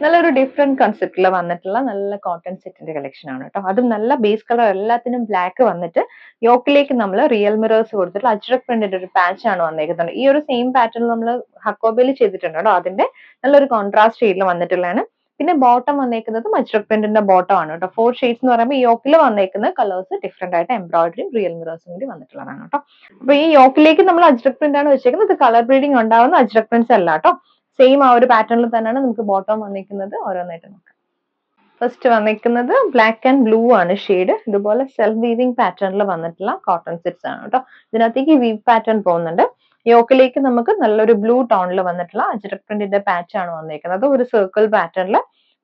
നല്ലൊരു ഡിഫറെന്റ് കൺസെപ്റ്റിൽ വന്നിട്ടുള്ള നല്ല കോട്ടൺ സെറ്റിന്റെ കളക്ഷൻ ആണ് കേട്ടോ. അതും നല്ല ബേസ് കളർ എല്ലാത്തിനും ബ്ലാക്ക് വന്നിട്ട് യോക്കിലേക്ക് നമ്മൾ റിയൽ മിറേഴ്സ് കൊടുത്തിട്ട് അജ്രക് പ്രിന്റിന്റെ ഒരു പാച്ച് ആണ് വന്നേക്കുന്നത്. ഈ ഒരു സെയിം പാറ്റേൺ നമ്മൾ ഹക്കോബയിൽ ചെയ്തിട്ടുണ്ട് കേട്ടോ. അതിന്റെ നല്ലൊരു കോൺട്രാസ്റ്റ് ഷെയ്ഡിൽ വന്നിട്ടുള്ളതാണ്. പിന്നെ ബോട്ടം വന്നേക്കുന്നത് അജ്രക് പ്രിന്റിന്റെ ബോട്ടം ആണ് കേട്ടോ. 4 ഷെയ്ഡ്സ് എന്ന് പറയുമ്പോൾ ഈ യോക്കിൽ വന്നേക്കുന്ന കളേഴ്സ് ഡിഫറെന്റ് ആയിട്ട് എംബ്രോയിഡറിയും റിയൽ മിറേഴ്സും കൂടി വന്നിട്ടുള്ളതാണ് കേട്ടോ. അപ്പൊ ഈ യോക്കിലേക്ക് നമ്മൾ അജ്രക് പ്രിന്റ് ആണ് വെച്ചേക്കുന്നത്. ഇത് കളർ ബ്രീഡിംഗ് ഉണ്ടാവുന്ന അജ്രക് പ്രിന്റ്സ് അല്ല കേട്ടോ. സെയിം ആ ഒരു പാറ്റേണിൽ തന്നെയാണ് നമുക്ക് ബോട്ടം വന്നിരിക്കുന്നത്. ഓരോന്നായിട്ട് നോക്കാം. ഫസ്റ്റ് വന്നിരിക്കുന്നത് ബ്ലാക്ക് ആൻഡ് ബ്ലൂ ആണ് ഷെയ്ഡ്. ഇതുപോലെ സെൽഫ് വീവിംഗ് പാറ്റേണിൽ വന്നിട്ടുള്ള കോട്ടൺ സെറ്റ്സ് ആണ് കേട്ടോ. ഇതിനകത്തേക്ക് വീവ് പാറ്റേൺ പോകുന്നുണ്ട്. യോക്കിലേക്ക് നമുക്ക് നല്ലൊരു ബ്ലൂ ടോണിൽ വന്നിട്ടുള്ള അജ്രക് പ്രിന്റിന്റെ പാച്ച് ആണ് വന്നിരിക്കുന്നത്. ഒരു സർക്കിൾ പാറ്റേണിൽ.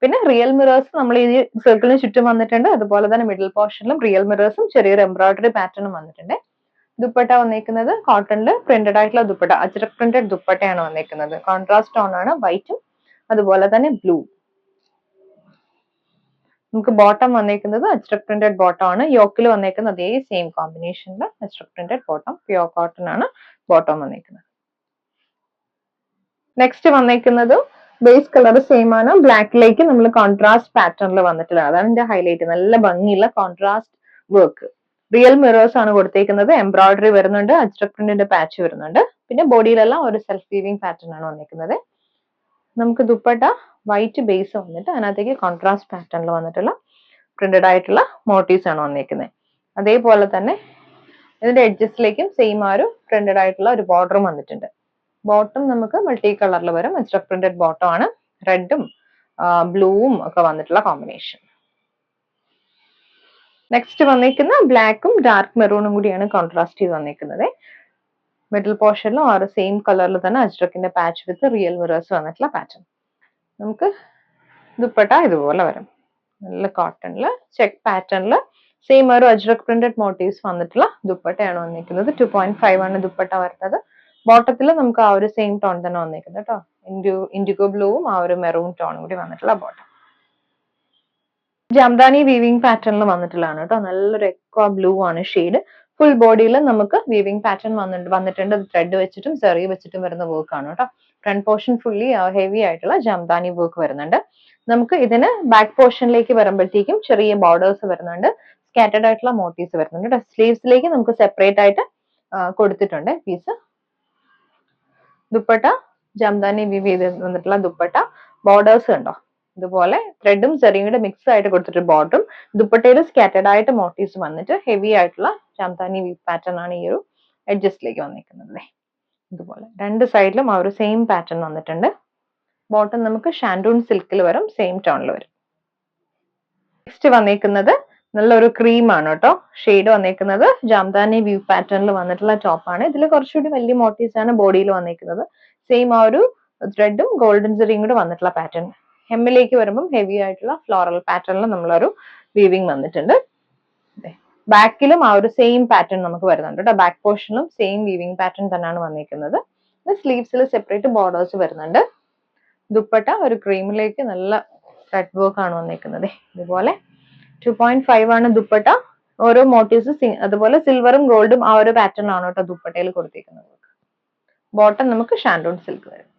പിന്നെ റിയൽ മിറേഴ്സ് നമ്മൾ ഈ സർക്കിളിന് ചുറ്റും വന്നിട്ടുണ്ട്. അതുപോലെ തന്നെ മിഡിൽ പോർഷനിലും റിയൽ മിറേഴ്സും ചെറിയൊരു എംബ്രോയിഡറി പാറ്റേണും വന്നിട്ടുണ്ട്. ദുപ്പട്ട വന്നേക്കുന്നത് കോട്ടണിൽ പ്രിന്റഡ് ആയിട്ടുള്ള ദുപ്പട്ട, അജ്രക് പ്രിന്റഡ് ദുപ്പട്ടയാണ് വന്നേക്കുന്നത്. കോൺട്രാസ്റ്റ് ടോൺ ആണ്, വൈറ്റും അതുപോലെ തന്നെ ബ്ലൂ. നമുക്ക് ബോട്ടം വന്നേക്കുന്നത് അജ്രക് പ്രിന്റഡ് ബോട്ടം ആണ്. യോക്കിൽ വന്നേക്കുന്നത് അതേ സെയിം കോമ്പിനേഷനിൽ Ajrak printed bottom, pure cotton ആണ് ബോട്ടം വന്നേക്കുന്നത്. നെക്സ്റ്റ് വന്നേക്കുന്നത് ബേസ് കളർ സെയിം ആണ്. ബ്ലാക്കിലേക്ക് നമ്മൾ കോൺട്രാസ്റ്റ് പാറ്റേണിൽ വന്നിട്ടുള്ളത്. അതാണ് എന്റെ ഹൈലൈറ്റ്. നല്ല ഭംഗിയുള്ള കോൺട്രാസ്റ്റ് വർക്ക്. റിയൽ മിറേഴ്സ് ആണ് കൊടുത്തേക്കുന്നത്. എംബ്രോയിഡറി വരുന്നുണ്ട്, അജ്രക് പ്രിന്റിന്റെ പാച്ച് വരുന്നുണ്ട്. പിന്നെ ബോഡിയിലെല്ലാം ഒരു സെൽഫ് വീവിംഗ് പാറ്റേൺ ആണ് വന്നിരിക്കുന്നത്. നമുക്ക് ദുപ്പട്ട വൈറ്റ് ബേസ് വന്നിട്ട് അതിനകത്തേക്ക് കോൺട്രാസ്റ്റ് പാറ്റേണിൽ വന്നിട്ടുള്ള പ്രിന്റഡ് ആയിട്ടുള്ള മോട്ടീവ്സ് ആണ് വന്നിരിക്കുന്നത്. അതേപോലെ തന്നെ ഇതിന്റെ എഡ്ജസിലേക്കും സെയിം ആ ഒരു പ്രിന്റഡ് ആയിട്ടുള്ള ഒരു ബോർഡറും വന്നിട്ടുണ്ട്. ബോട്ടം നമുക്ക് മൾട്ടി കളറിൽ വരും. അജ്രക് പ്രിന്റഡ് ബോട്ടം ആണ്. റെഡും ബ്ലൂവും ഒക്കെ വന്നിട്ടുള്ള കോമ്പിനേഷൻ. നെക്സ്റ്റ് വന്നിരിക്കുന്ന ബ്ലാക്കും ഡാർക്ക് മെറൂണും കൂടിയാണ് കോൺട്രാസ്റ്റ് ചെയ്ത് വന്നിരിക്കുന്നത്. മിഡിൽ പോർഷനിലും ആ ഒരു സെയിം കളറിൽ തന്നെ അജ്രക്കിന്റെ പാച്ച് വിത്ത് റിയൽ മിറേഴ്സ് വന്നിട്ടുള്ള പാറ്റേൺ. നമുക്ക് ദുപ്പട്ട ഇതുപോലെ വരും. നല്ല കോട്ടണില് ചെക്ക് പാറ്റേണില് സെയിം ഒരു അജ്രക് പ്രിന്റഡ് മോട്ടീവ്സ് വന്നിട്ടുള്ള ദുപ്പട്ടയാണ് വന്നിരിക്കുന്നത്. 2.5 ആണ് ദുപ്പട്ട വരുന്നത്. ബോട്ടത്തിൽ നമുക്ക് ആ ഒരു സെയിം ടോൺ തന്നെ വന്നിരിക്കുന്നത് കേട്ടോ. ഇൻഡിഗോ ബ്ലൂവും ആ ഒരു മെറൂൺ ടോണും കൂടി വന്നിട്ടുള്ള ബോട്ടം. ജംദാനി വീവിംഗ് പാറ്റേണിൽ വന്നിട്ടുള്ളതാണ് കേട്ടോ. നല്ലൊരു എക്വ ബ്ലൂ ആണ് ഷെയ്ഡ്. ഫുൾ ബോഡിയിൽ നമുക്ക് വീവിംഗ് പാറ്റേൺ വന്നിട്ടുണ്ട്. ത്രെഡ് വെച്ചിട്ടും സെറി വെച്ചിട്ടും വരുന്ന വർക്ക് ആണ് കേട്ടോ. ഫ്രണ്ട് പോർഷൻ ഫുള്ളി ഹെവി ആയിട്ടുള്ള ജംദാനി വർക്ക് വരുന്നുണ്ട്. നമുക്ക് ഇതിന് ബാക്ക് പോർഷനിലേക്ക് വരുമ്പോഴത്തേക്കും ചെറിയ ബോർഡേഴ്സ് വരുന്നുണ്ട്. സ്കാറ്റേഡ് ആയിട്ടുള്ള മോട്ടീവ്സ് വരുന്നുണ്ട്. സ്ലീവ്സിലേക്ക് നമുക്ക് സെപ്പറേറ്റ് ആയിട്ട് കൊടുത്തിട്ടുണ്ട് പീസ്. ദുപ്പട്ട ജംദാനി വീവ് ചെയ്ത് വന്നിട്ടുള്ള ദുപ്പട്ട. ബോർഡേഴ്സ് കണ്ടോ, ഇതുപോലെ ത്രെഡും ചെറിയും കൂടെ മിക്സ് ആയിട്ട് കൊടുത്തിട്ട് ബോർഡറും ദുപ്പട്ടയിൽ സ്കാറ്റേഡ് ആയിട്ട് മോട്ടീവ്സ് വന്നിട്ട് ഹെവി ആയിട്ടുള്ള ജംദാനി വീവ് പാറ്റേൺ ആണ് ഈ ഒരു എഡ്ജസ്റ്റിലേക്ക് വന്നിരിക്കുന്നത്. ഇതുപോലെ രണ്ട് സൈഡിലും ആ ഒരു സെയിം പാറ്റേൺ വന്നിട്ടുണ്ട്. ബോട്ടം നമുക്ക് ഷാൻഡൂൺ സിൽക്കിൽ വരും, സെയിം ടോണിൽ വരും. നെക്സ്റ്റ് വന്നിരിക്കുന്നത് നല്ലൊരു ക്രീം ആണ് കേട്ടോ. ഷെയ്ഡ് വന്നിരിക്കുന്നത് ജാംദാനി വ്യൂ പാറ്റേണിൽ വന്നിട്ടുള്ള ടോപ്പാണ്. ഇതിൽ കുറച്ചുകൂടി വലിയ മോട്ടീവ്സ് ആണ് ബോഡിയിൽ വന്നിരിക്കുന്നത്. സെയിം ആ ഒരു ത്രെഡും ഗോൾഡൻ സെറിയും കൂടെ വന്നിട്ടുള്ള പാറ്റേൺ. ഹെമ്മിലേക്ക് വരുമ്പോൾ ഹെവി ആയിട്ടുള്ള ഫ്ലോറൽ പാറ്റേണിൽ നമ്മളൊരു വീവിംഗ് വന്നിട്ടുണ്ട്. ബാക്കിലും ആ ഒരു സെയിം പാറ്റേൺ നമുക്ക് വരുന്നുണ്ട് കേട്ടോ. ബാക്ക് പോർഷനിലും സെയിം വീവിംഗ് പാറ്റേൺ തന്നെയാണ് വന്നിരിക്കുന്നത്. സ്ലീവ്സിൽ സെപ്പറേറ്റ് ബോർഡേഴ്സ് വരുന്നുണ്ട്. ദുപ്പട്ട ഒരു ക്രീമിലേക്ക് നല്ല ത്രെഡ് വർക്ക് ആണ് വന്നിരിക്കുന്നത്. ഇതുപോലെ 2.5 ആണ് ദുപ്പട്ട. ഓരോ മോട്ടീവ്സ് അതുപോലെ സിൽവറും ഗോൾഡും ആ ഒരു പാറ്റേൺ ആണ് കേട്ടോ ദുപ്പട്ടയിൽ കൊടുത്തിരിക്കുന്നത്. ബോട്ടം നമുക്ക് ഷാൻഡൂൺ സിൽക്ക് വരും.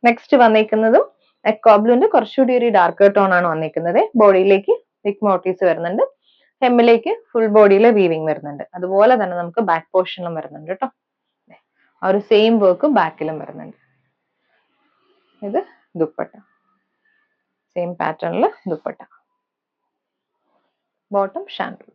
നെക്സ്റ്റ് വന്നിരിക്കുന്നതും എക്കോബ്ലുവിന്റെ കുറച്ചുകൂടി ഒരു ഡാർക്ക് ടോൺ ആണ് വന്നിരിക്കുന്നത്. ബോഡിയിലേക്ക് തിക്ക് മോട്ടീവ്സ് വരുന്നുണ്ട്. ഹെമ്മിലേക്ക് ഫുൾ ബോഡിയിൽ വീവിംഗ് വരുന്നുണ്ട്. അതുപോലെ തന്നെ നമുക്ക് ബാക്ക് പോർഷനിലും വരുന്നുണ്ട് കേട്ടോ. ആ ഒരു സെയിം വർക്ക് ബാക്കിലും വരുന്നുണ്ട്. ഇത് ദുപ്പട്ട, സെയിം പാറ്റേണിൽ ദുപ്പട്ട. ബോട്ടം ഷാൻഡൂൺ.